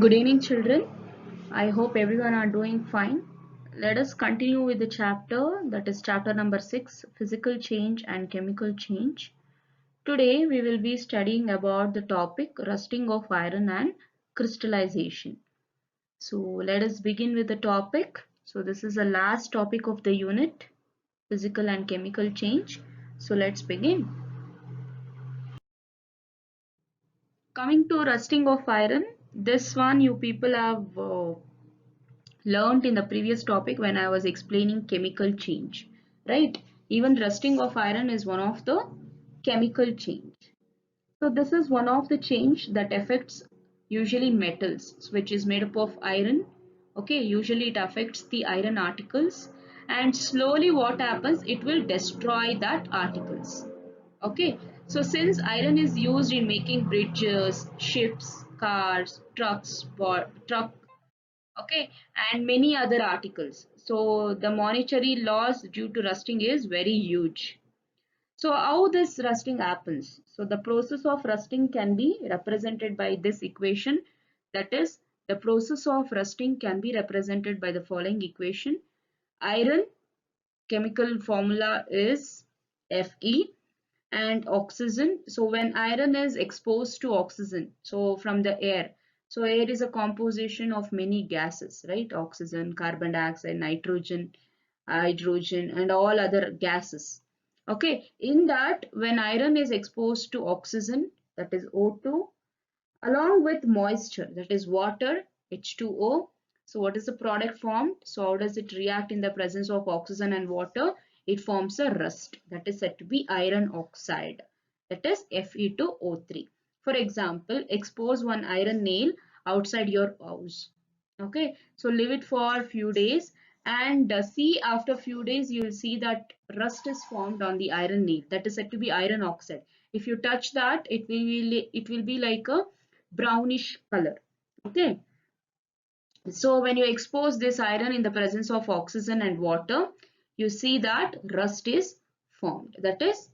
Good evening, children. I hope everyone are doing fine. Let us continue with the chapter, that is chapter number 6, Physical Change and Chemical Change. Today we will be studying about the topic rusting of iron and crystallization. So let us begin with the topic. So this is the last topic of the unit, physical and chemical change. So let's begin. Coming to rusting of iron, this one you people have learned in the previous topic when I was explaining chemical change, right? Even rusting of iron is one of the chemical change. So this is one of the change that affects usually metals, which is made up of iron. Okay, usually it affects the iron articles, and slowly what happens, it will destroy that articles. Okay, so since iron is used in making bridges, ships, cars, truck, okay, and many other articles, so the monetary loss due to rusting is very huge. So how this rusting happens? So the process of rusting can be represented by this equation, that is, the process of rusting can be represented by the following equation. Iron chemical formula is Fe, and oxygen. So when iron is exposed to oxygen, so from the air, so air is a composition of many gases, right? Oxygen, carbon dioxide, nitrogen, hydrogen, and all other gases. Okay, in that, when iron is exposed to oxygen, that is O2, along with moisture, that is water, H2O. So what is the product formed? So how does it react in the presence of oxygen and water? It forms a rust, that is said to be iron oxide, that is Fe2O3. For example, expose one iron nail outside your house. Okay, so leave it for a few days and see, after few days you will see that rust is formed on the iron nail, that is said to be iron oxide. If you touch that, it will be like a brownish color. Okay, so when you expose this iron in the presence of oxygen and water, you see that rust is formed, that is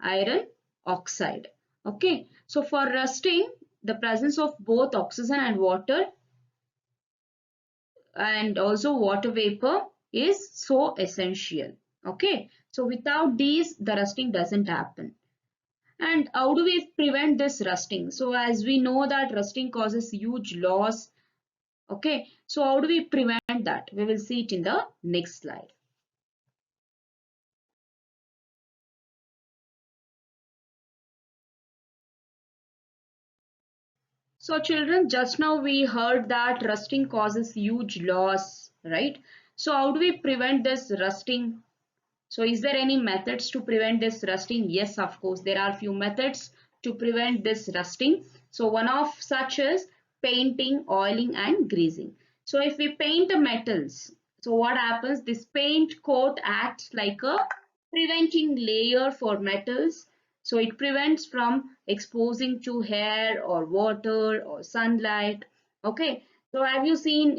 iron oxide. Okay, so for rusting, the presence of both oxygen and water and also water vapor is so essential. Okay, so without these, the rusting doesn't happen. And how do we prevent this rusting? So as we know that rusting causes huge loss. Okay, so how do we prevent that? We will see it in the next slide. So children, just now we heard that rusting causes huge loss, right? So how do we prevent this rusting? So is there any methods to prevent this rusting? Yes, of course, there are few methods to prevent this rusting. So one of such is painting, oiling and greasing. So if we paint the metals, so what happens? This paint coat acts like a preventing layer for metals. So it prevents from exposing to air or water or sunlight. Okay. So have you seen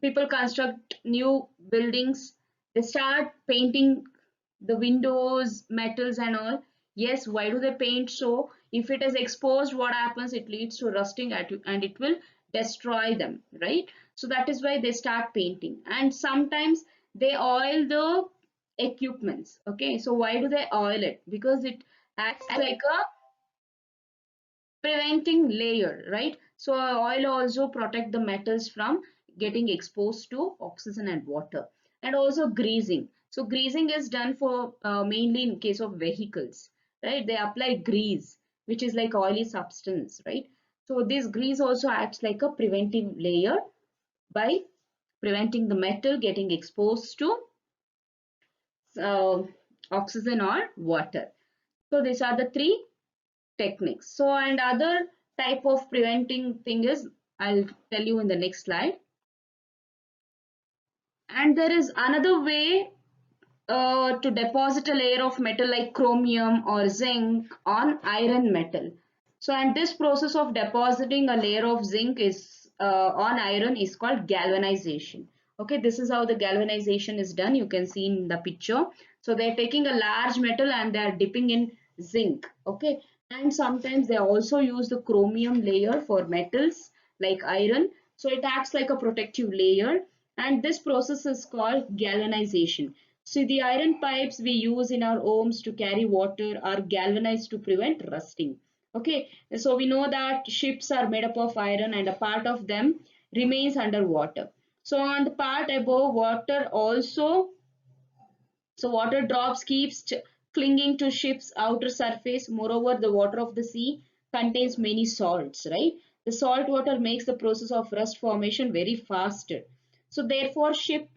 people construct new buildings, they start painting the windows, metals and all. Yes, why do they paint so? If it is exposed, what happens? It leads to rusting and it will destroy them, right? So that is why they start painting. And sometimes they oil the equipments. Okay, so why do they oil it? Because it acts like a preventing layer, right? So oil also protect the metals from getting exposed to oxygen and water. And also greasing. So greasing is done for mainly in case of vehicles, right? They apply grease, which is like oily substance, right? So this grease also acts like a preventive layer by preventing the metal getting exposed to uh, oxygen or water. So these are the three techniques. So and other type of preventing thing is, I'll tell you in the next slide. And there is another way to deposit a layer of metal like chromium or zinc on iron metal. So and this process of depositing a layer of zinc is on iron is called galvanization. Okay, this is how the galvanization is done. You can see in the picture. So they're taking a large metal and they're dipping in zinc. Okay, and sometimes they also use the chromium layer for metals like iron. So it acts like a protective layer, and this process is called galvanization. So the iron pipes we use in our homes to carry water are galvanized to prevent rusting. Okay, so we know that ships are made up of iron and a part of them remains underwater. So on the part above water also, so water drops keeps clinging to ship's outer surface. Moreover, the water of the sea contains many salts, right? The salt water makes the process of rust formation very faster. So therefore, ships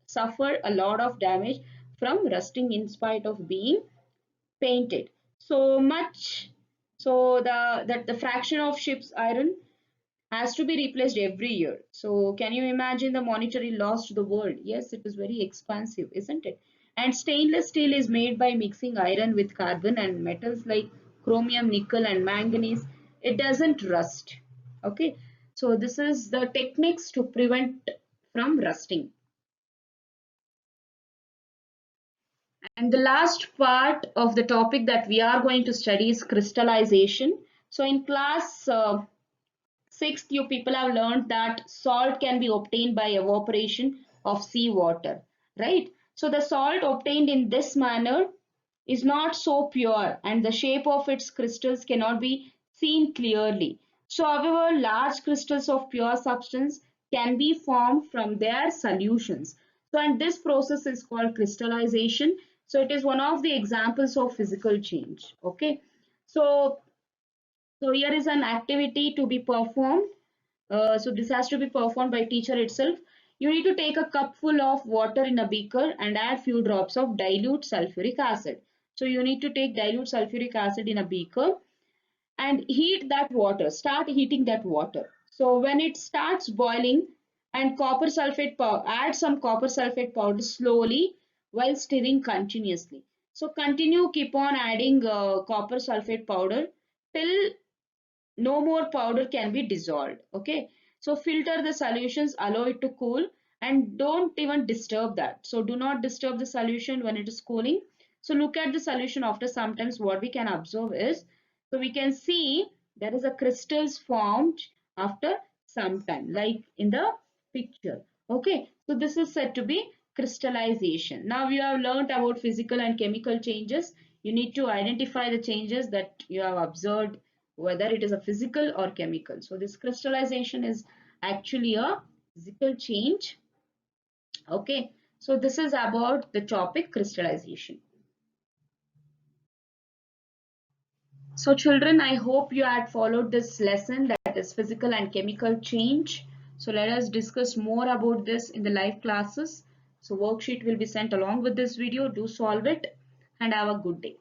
suffer a lot of damage from rusting in spite of being painted. So much, so the fraction of ship's iron has to be replaced every year. So can you imagine the monetary loss to the world? Yes, it is very expensive, isn't it? And stainless steel is made by mixing iron with carbon and metals like chromium, nickel and manganese. It doesn't rust. Okay. So this is the techniques to prevent from rusting. And the last part of the topic that we are going to study is crystallization. So in class sixth, you people have learned that salt can be obtained by evaporation of seawater, right? So the salt obtained in this manner is not so pure and the shape of its crystals cannot be seen clearly. So however, large crystals of pure substance can be formed from their solutions. So and this process is called crystallization. So it is one of the examples of physical change. Okay. So so here is an activity to be performed. So this has to be performed by teacher itself. You need to take a cup full of water in a beaker and add few drops of dilute sulfuric acid. So you need to take dilute sulfuric acid in a beaker and heat that water. Start heating that water. So when it starts boiling and copper sulfate powder, add some copper sulfate powder slowly while stirring continuously. So continue, keep on adding copper sulfate powder till no more powder can be dissolved. Okay, so filter the solutions, allow it to cool and don't even disturb that. So do not disturb the solution when it is cooling. So look at the solution after sometimes. What we can observe is, so we can see there is a crystals formed after some time like in the picture. Okay, so this is said to be crystallization. Now you have learned about physical and chemical changes. You need to identify the changes that you have observed, whether it is a physical or chemical. So this crystallization is actually a physical change. Okay, so this is about the topic crystallization. So children, I hope you had followed this lesson, that is physical and chemical change. So let us discuss more about this in the live classes. So worksheet will be sent along with this video. Do solve it and have a good day.